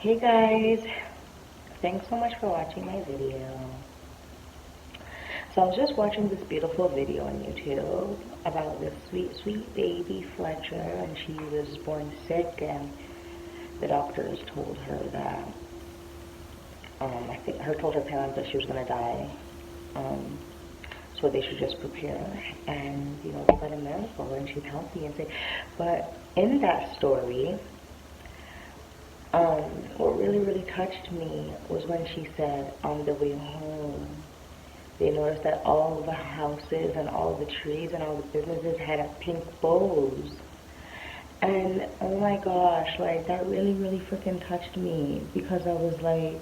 Hey guys, thanks so much for watching my video. So I was just watching this beautiful video on YouTube about this sweet, sweet baby Fletcher, and she was born sick, and the doctors told her that, I think her told her parents that she was gonna die, um, so they should just prepare. And they got a miracle, and she's healthy and safe. But in that story, what really, really touched me was when she said on the way home, they noticed that all the houses and all the trees and all the businesses had a pink bows. And oh my gosh, like that really, really freaking touched me because I was like,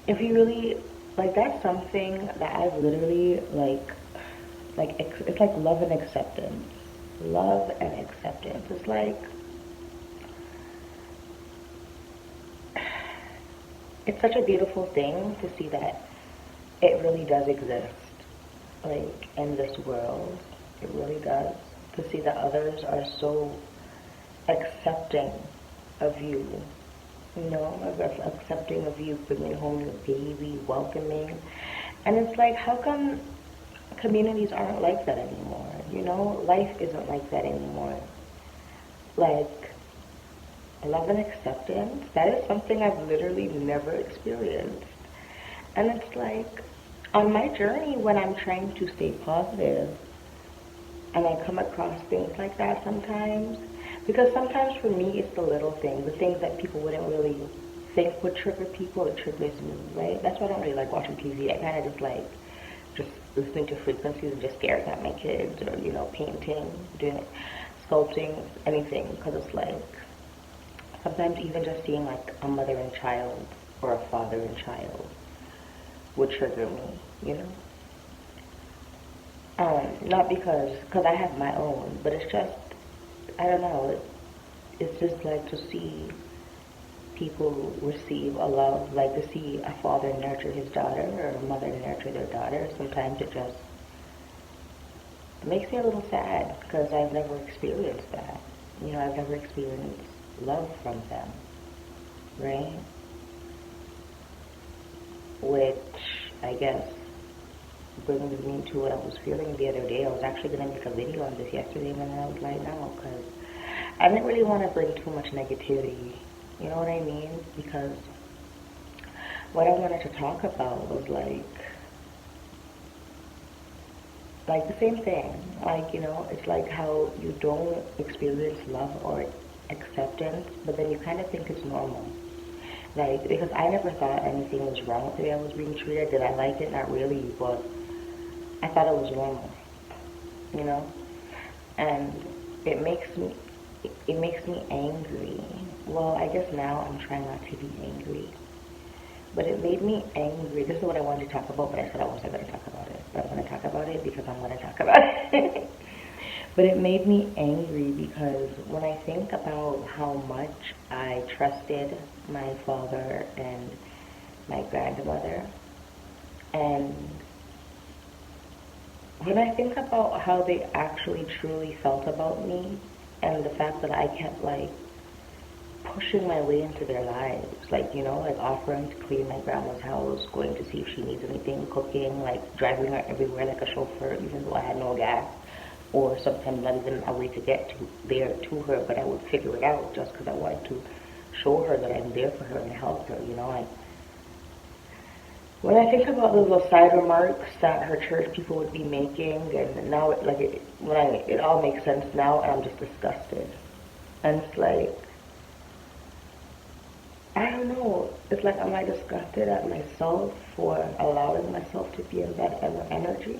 if you really, like that's something that I've literally it's like love and acceptance. Love and acceptance. It's like, it's such a beautiful thing to see that it really does exist, like in this world. It really does. To see that others are so accepting of you, accepting of you, bringing home your baby, welcoming. And it's like, how come communities aren't like that anymore? Life isn't like that anymore. Like, love and acceptance, that is something I've literally never experienced. And it's like, on my journey when I'm trying to stay positive, and I come across things like that sometimes, because sometimes for me it's the little things, the things that people wouldn't really think would trigger people, it triggers me, right? That's why I don't really like watching TV. I kind of just like just listening to frequencies and just staring at my kids, or painting, doing sculpting, anything, because it's like sometimes even just seeing like a mother and child or a father and child would trigger me, you know? Not because I have my own, but it's just, I don't know, it's just like to see people receive a love, like to see a father nurture his daughter or a mother nurture their daughter. Sometimes it just makes me a little sad because I've never experienced that. I've never experienced love from them, right? Which I guess brings me to what I was feeling the other day. I was actually going to make a video on this yesterday, and I was like, no, because I didn't really want to bring too much negativity. You know what I mean? Because what I wanted to talk about was like the same thing. Like, it's like how you don't experience love or acceptance, but then you kind of think it's normal. Like, because I never thought anything was wrong with the way I was being treated. Did I like it? Not really, but I thought it was normal, you know? And it makes me it makes me angry. Well, I guess now I'm trying not to be angry. But it made me angry. This is what I wanted to talk about, but I said I wasn't going to talk about it. But I'm going to talk about it because I'm going to talk about it. But it made me angry because when I think about how much I trusted my father and my grandmother, and when I think about how they actually truly felt about me, and the fact that I kept like pushing my way into their lives, like like offering to clean my grandma's house, going to see if she needs anything, cooking, like driving her everywhere like a chauffeur, even though I had no gas, or sometimes not even a way to get to there to her, but I would figure it out just because I wanted to show her that I'm there for her and help her, like when I think about the little side remarks that her church people would be making, and now it all makes sense now, and I'm just disgusted. And it's like, I don't know. It's like, am I disgusted at myself for allowing myself to be in that energy?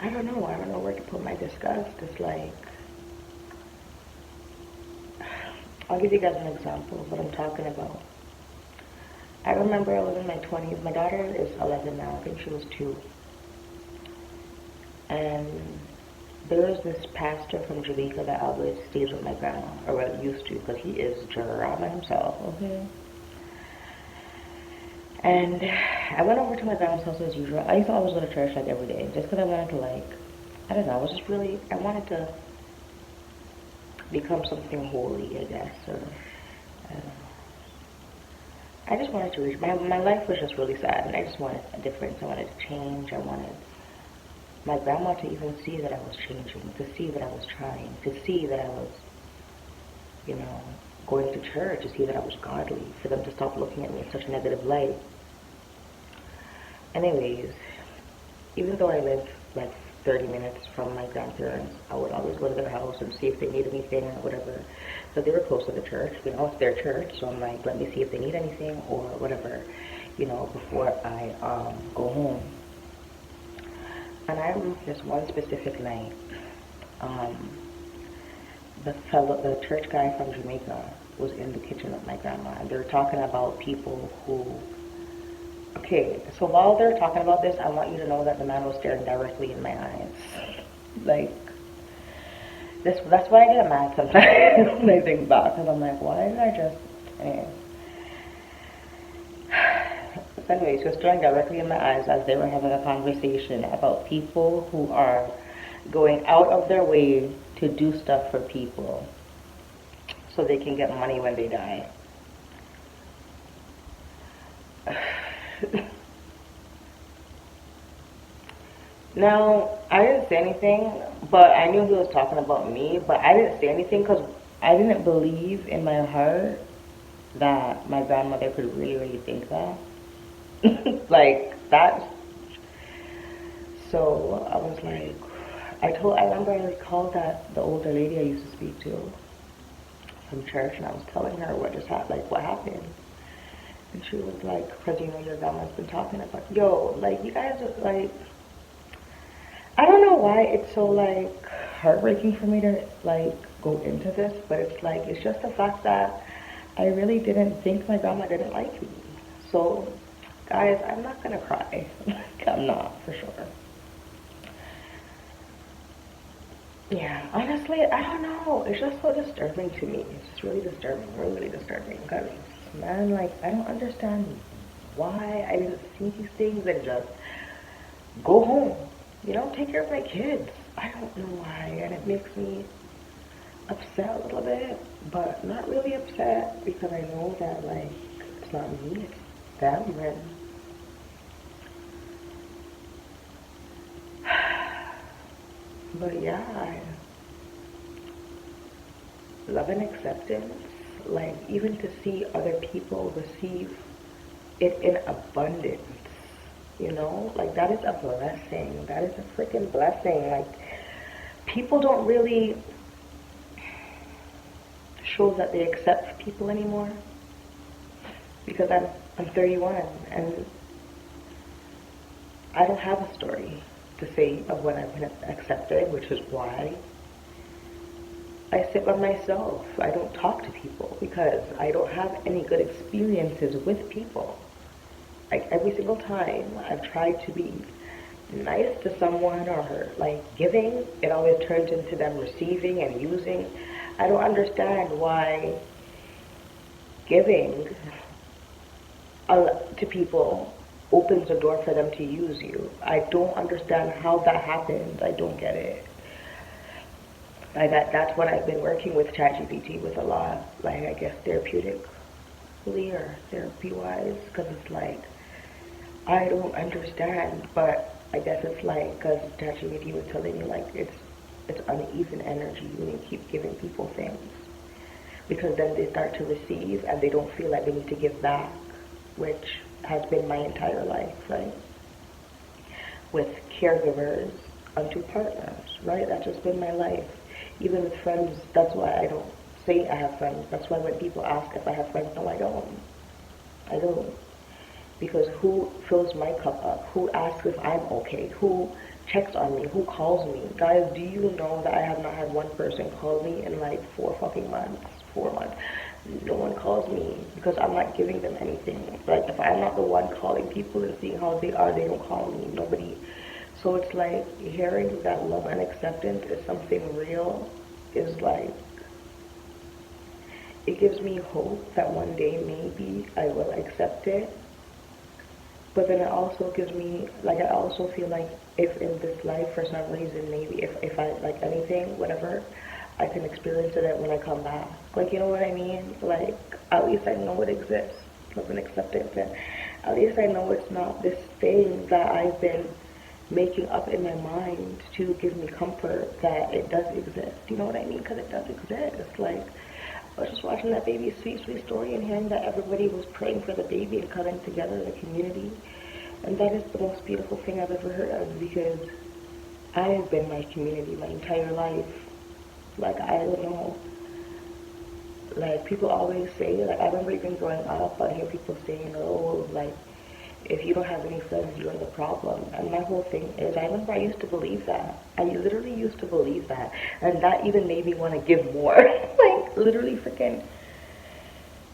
I don't know. I don't know where to put my disgust. It's like, I'll give you guys an example of what I'm talking about. I remember I was in my 20s. My daughter is 11 now. I think she was 2. And there was this pastor from Jamaica that always stays with my grandma, or well, used to, because he is drama himself, okay? And I went over to my grandma's house as usual. I used to always go to church like every day, just because I wanted to I don't know, I was just really, I wanted to become something holy, I guess. Or, I don't know. I just wanted to reach, my life was just really sad, and I just wanted a difference. I wanted to change. I wanted my grandma to even see that I was changing, to see that I was trying, to see that I was, you know, going to church, to see that I was godly, for them to stop looking at me in such a negative light. Anyways, even though I lived like 30 minutes from my grandparents, I would always go to their house and see if they needed anything or whatever. So they were close to the church. You know, it's their church, so I'm like, let me see if they need anything or whatever, you know, before I go home. And I remember this one specific night, um, the church guy from Jamaica was in the kitchen with my grandma, and they were talking about people who. Okay, so while they're talking about this, I want you to know that the man was staring directly in my eyes. Like, that's why I get mad sometimes when I think back, because I'm like, why did I just... Anyway. So anyways, he was staring directly in my eyes as they were having a conversation about people who are going out of their way to do stuff for people so they can get money when they die. Now, I didn't say anything, but I knew he was talking about me, but I didn't say anything because I didn't believe in my heart that my grandmother could really, really think that. Like, that. So, I was like, I remember I called that the older lady I used to speak to from church, and I was telling her what just happened, like, what happened. And she was like, because, you know, your grandma's been talking about, yo, like, you guys are, like, I don't know why it's so, like, heartbreaking for me to, like, go into this, but it's like, it's just the fact that I really didn't think my grandma didn't like me. So, guys, I'm not gonna cry. Like, I'm not, for sure. Yeah, honestly, I don't know. It's just so disturbing to me. It's just really disturbing, really, really disturbing. Because, man, like, I don't understand why I didn't see these things and just go home. You know, take care of my kids. I don't know why, and it makes me upset a little bit, but not really upset because I know that, like, it's not me, it's them, and but yeah, love and acceptance, like, even to see other people receive it in abundance, you know, like, that is a blessing. That is a freaking blessing. Like, people don't really show that they accept people anymore because I'm 31 and I don't have a story to say of when I've been accepted, which is why I sit by myself. I don't talk to people because I don't have any good experiences with people. Like, every single time I've tried to be nice to someone or, like, giving, it always turns into them receiving and using. I don't understand why giving to people opens the door for them to use you. I don't understand how that happens. I don't get it. Like, that's what I've been working with ChatGPT with a lot. Like, I guess therapeutically or therapy-wise, because it's like, I don't understand, but I guess it's like, because ChatGPT was telling me, like, it's uneven energy when you keep giving people things. Because then they start to receive and they don't feel like they need to give back, which has been my entire life, right? With caregivers unto partners, right? That's just been my life. Even with friends, that's why I don't say I have friends. That's why when people ask if I have friends, no, I don't. I don't. Because who fills my cup up? Who asks if I'm okay? Who checks on me? Who calls me? Guys, do you know that I have not had one person call me in like 4 fucking months? 4 months. No one calls me because I'm not giving them anything. Like, if I'm not the one calling people and seeing how they are, they don't call me. Nobody. So it's like, hearing that love and acceptance is something real is like, it gives me hope that one day maybe I will accept it. But then it also gives me, like, I also feel like if in this life, for some reason, maybe if I, like, anything, whatever, I can experience it when I come back. Like, you know what I mean? Like, at least I know it exists. Love and acceptance. And at least I know it's not this thing that I've been making up in my mind to give me comfort that it does exist. You know what I mean? Because it does exist. Like, I was just watching that baby's sweet, sweet story and hearing that everybody was praying for the baby and coming together in the community. And that is the most beautiful thing I've ever heard of, because I have been my community my entire life. Like, I don't know. Like, people always say, like, I remember even growing up, I hear people saying, oh, like, if you don't have any friends, you're the problem. And my whole thing is, I remember I used to believe that. I literally used to believe that. And that even made me want to give more. Like, literally freaking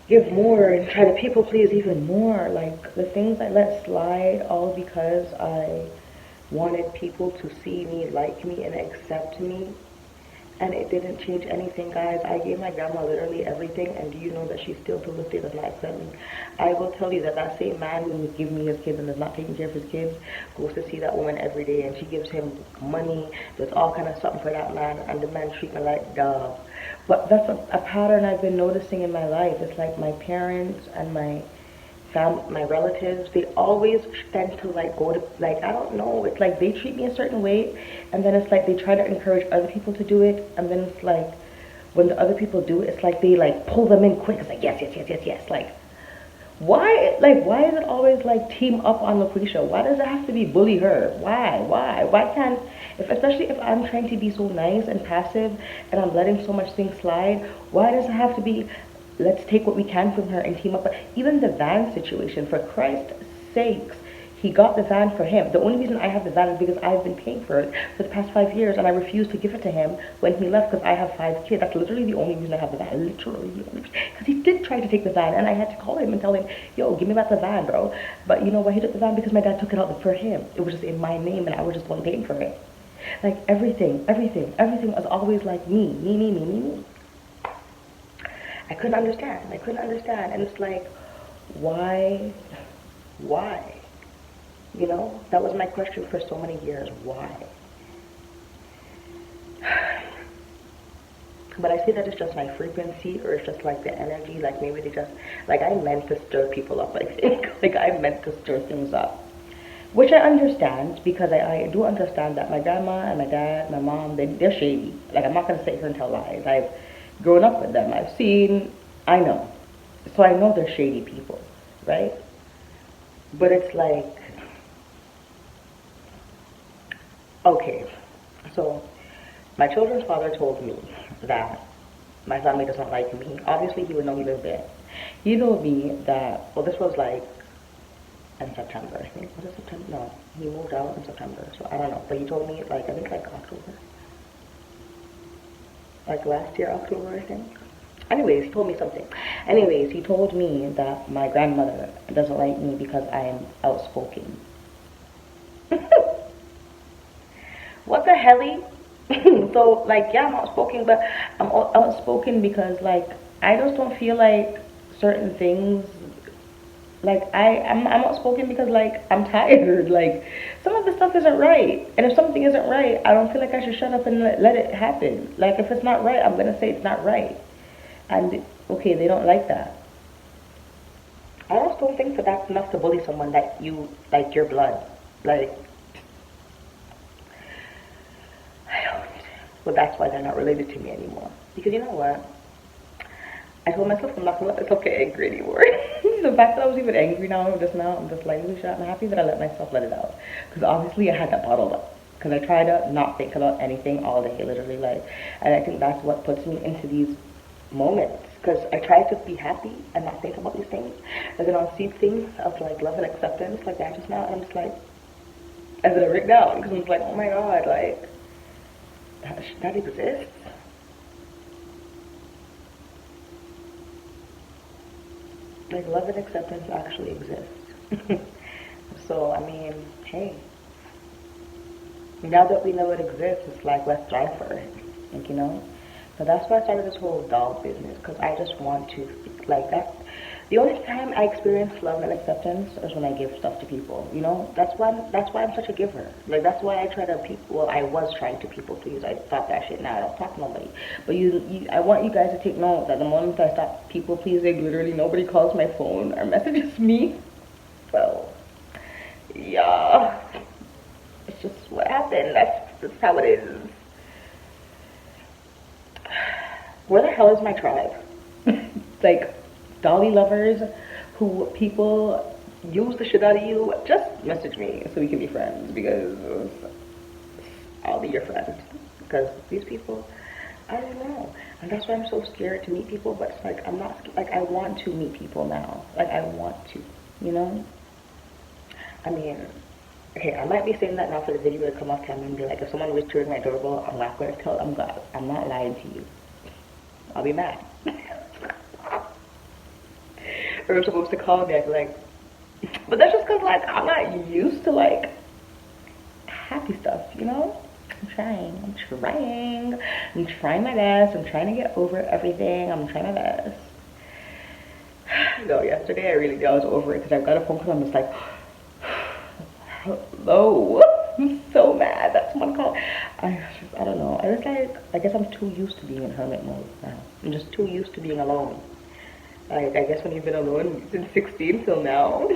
give more and try to people please even more. Like, the things I let slide all because I wanted people to see me, like me, and accept me. And it didn't change anything, guys. I gave my grandma literally everything, and do you know that she still to this day does not accept me? I will tell you that that same man who was giving me his kids and is not taking care of his kids goes to see that woman every day, and she gives him money. There's all kind of something for that man, and the man treat me like dog. But that's a pattern I've been noticing in my life. It's like my parents and my relatives, they always tend to like go to, like, I don't know, it's like they treat me a certain way, and then it's like they try to encourage other people to do it, and then it's like when the other people do it, it's like they like pull them in quick. It's like yes, yes, yes, yes, yes. Like, why is it always like team up on LaQuisha? Why does it have to be bully her? Why can't, if, especially if I'm trying to be so nice and passive and I'm letting so much things slide, why does it have to be let's take what we can from her and team up? Even the van situation, for Christ's sakes, he got the van for him. The only reason I have the van is because I've been paying for it for the past 5 years, and I refused to give it to him when he left because I have 5 kids. That's literally the only reason I have the van. Literally. Because he did try to take the van, and I had to call him and tell him, yo, give me back the van, bro. But you know why he took the van? Because my dad took it out for him. It was just in my name, and I was just one paying for it. Like, everything was always like me. I couldn't understand. And it's like, why? You know, that was my question for so many years. Why? But I see that it's just my frequency, or it's just like the energy. Like, maybe they just, like, I meant to stir people up, I think. Like, I meant to stir things up. Which I understand, because I do understand that my grandma and my dad, my mom, they're shady. Like, I'm not going to sit here and tell lies. I've grown up with them. I've seen, I know. So I know they're shady people, right? But it's like, okay, so my children's father told me that my family doesn't like me. Obviously, he would know he lived there. He told me that, well, this was like in September, I think. Was it September? No, he moved out in September, so I don't know. But he told me, like, I think like October. Like last year, October, I think. Anyways, he told me something. Anyways, he told me that my grandmother doesn't like me because I am outspoken. What the hell? So, like, yeah, I'm outspoken, but I'm outspoken because, like, I just don't feel like certain things, like, I'm outspoken because, like, I'm tired. Like, some of the stuff isn't right. And if something isn't right, I don't feel like I should shut up and let it happen. Like, if it's not right, I'm going to say it's not right. And, okay, they don't like that. I just don't think that that's enough to bully someone that you, like, your blood. Like, well, that's why they're not related to me anymore. Because you know what? I told myself I'm not gonna let myself get angry anymore. The fact that I was even angry now, I'm just like, holy shit, I'm happy that I let myself let it out. Because obviously I had that bottled up. Because I try to not think about anything all day, literally, like, and I think that's what puts me into these moments. Because I try to be happy and not think about these things. And then I'll see things of like love and acceptance like that just now, and I'm just like, and then I break down because I'm just like, oh my god, like, that exists. Like, love and acceptance actually exists. So, I mean, hey, now that we know it exists, it's like, let's strive for it, like, you know? So that's why I started this whole doll business, because I just want to Like that. The only time I experience love and acceptance is when I give stuff to people. You know, that's why I'm such a giver. Like that's why I try to people. Well, I was trying to people please. I stopped that shit. Now I don't talk to nobody. But I want you guys to take note that the moment I stop people pleasing, literally nobody calls my phone or messages me. So yeah, it's just what happened. That's how it is. Where the hell is my tribe? Like dolly lovers who people use the shit out of you, just message me so we can be friends because I'll be your friend. Because these people, I don't know. And that's why I'm so scared to meet people, but it's like I'm not like I want to meet people now. Like I want to, you know? I mean, okay, I might be saying that now for the video to come off camera and be like, if someone was to ring my doorbell, I'm not going to tell them, I'm not lying to you. I'll be mad. Or if someone was to call me, I'd be like, but that's just because, like, I'm not used to, like, happy stuff, you know? I'm trying my best. I'm trying to get over everything. I'm trying my best. No, yesterday I really did. I was over it because I got a phone call. I'm just like, hello. I'm so mad that someone called. I don't know. I guess I'm too used to being in hermit mode now. I'm just too used to being alone. Like, I guess when you've been alone since 16 till now.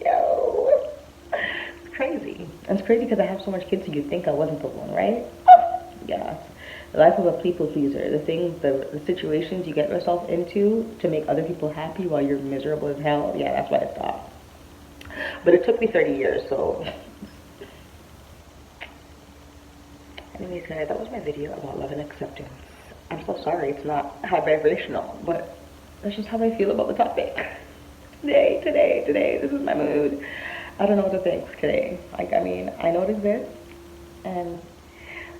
Yo. It's crazy. And it's crazy because I have so much kids, so you'd think I wasn't alone, right? Yeah. The life of a people pleaser. The situations you get yourself into to make other people happy while you're miserable as hell. Yeah, that's why I stopped. But it took me 30 years, so. Anyways, guys, that was my video about love and acceptance. I'm so sorry it's not high vibrational, but that's just how I feel about the topic. Today, this is my mood. I don't know what to think today. Like, I mean, I know it exists, and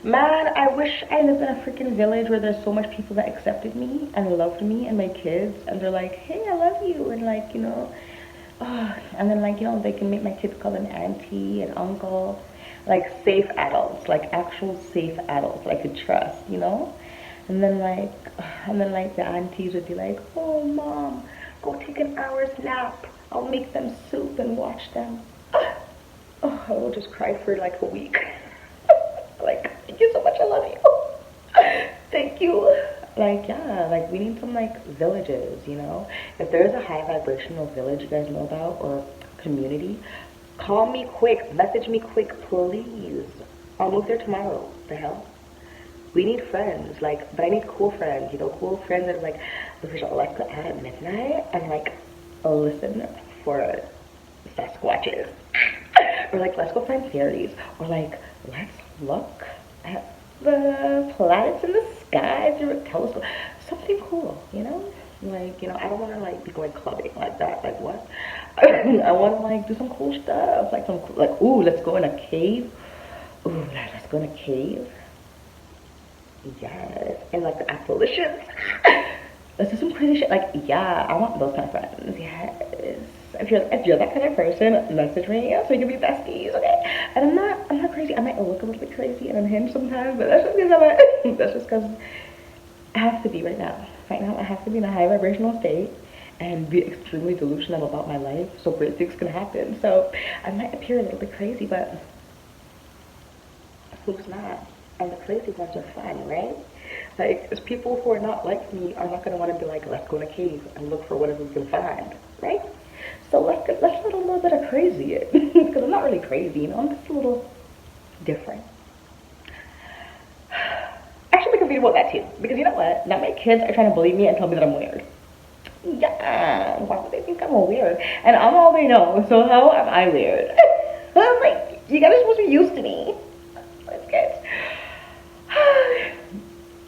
man, I wish I lived in a freaking village where there's so much people that accepted me and loved me and my kids, and they're like, hey, I love you, and like, you know, and then like, you know, they can make my kids call them auntie and uncle, like safe adults, like actual safe adults that I could trust, you know. And then like the aunties would be like, oh mom, go take an hour's nap, I'll make them soup and watch them. Oh, I will just cry for like a week. Like, thank you so much, I love you. Thank you. Like, yeah, like we need some like villages, you know. If there's a high vibrational village you guys know about, or community, call me quick, message me quick, please. I'll move there tomorrow. The hell? We need friends, like, but I need cool friends, you know, cool friends that are like, let's go out at midnight and like listen for Sasquatches. Or like, let's go find fairies. Or like, let's look at the planets in the sky through a telescope. Something cool, you know? Like, you know, I don't want to like be going clubbing like that. Like what? I want to like do some cool stuff. Like ooh, let's go in a cave. Ooh, let's go in a cave. Yes, and like the Appalachians. Let's do some crazy shit. Like, yeah, I want those kind of friends. Yes. If you're that kind of person, message me so we can be besties, okay? And I'm not crazy. I might look a little bit crazy and unhinged sometimes, but that's just because I have to be right now. Right now, I have to be in a high vibrational state and be extremely delusional about my life so great things can happen. So I might appear a little bit crazy, but who's not? And the crazy ones are fun, right? Like, it's people who are not like me are not going to want to be like, let's go in a cave and look for whatever we can find, right? So let's let a little bit of crazy in. Because I'm not really crazy, you know, I'm just a little different. I should make a video about that too. Because you know what? Now my kids are trying to bully me and tell me that I'm weird. Yeah, why would they think I'm weird? And I'm all they know, so how am I weird? I'm like, you guys are supposed to be used to me. Let's get.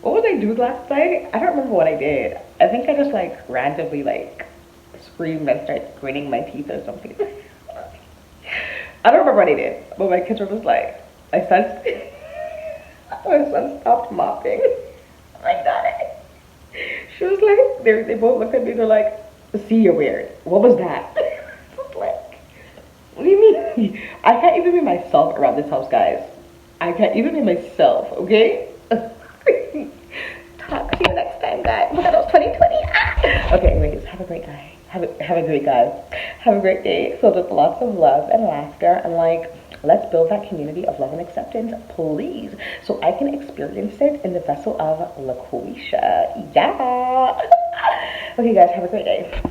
What was I doing last night? I don't remember what I did. I think I just like randomly like screamed and started gritting my teeth or something. I don't remember what I did, but my kids were just like, my son stopped mopping. I'm like, Daddy. She was like, they both looked at me, they're like, see, you're weird. What was that? I was like, what do you mean? I can't even be myself around this house, guys. I can't even be myself, okay? Talk to you next time, guys. Look at those 2020. have a great day. Have a great guys. Have a great day. Filled with lots of love and laughter, and like, let's build that community of love and acceptance, please, so I can experience it in the vessel of LaQuisha. Yeah. Okay, guys, have a great day.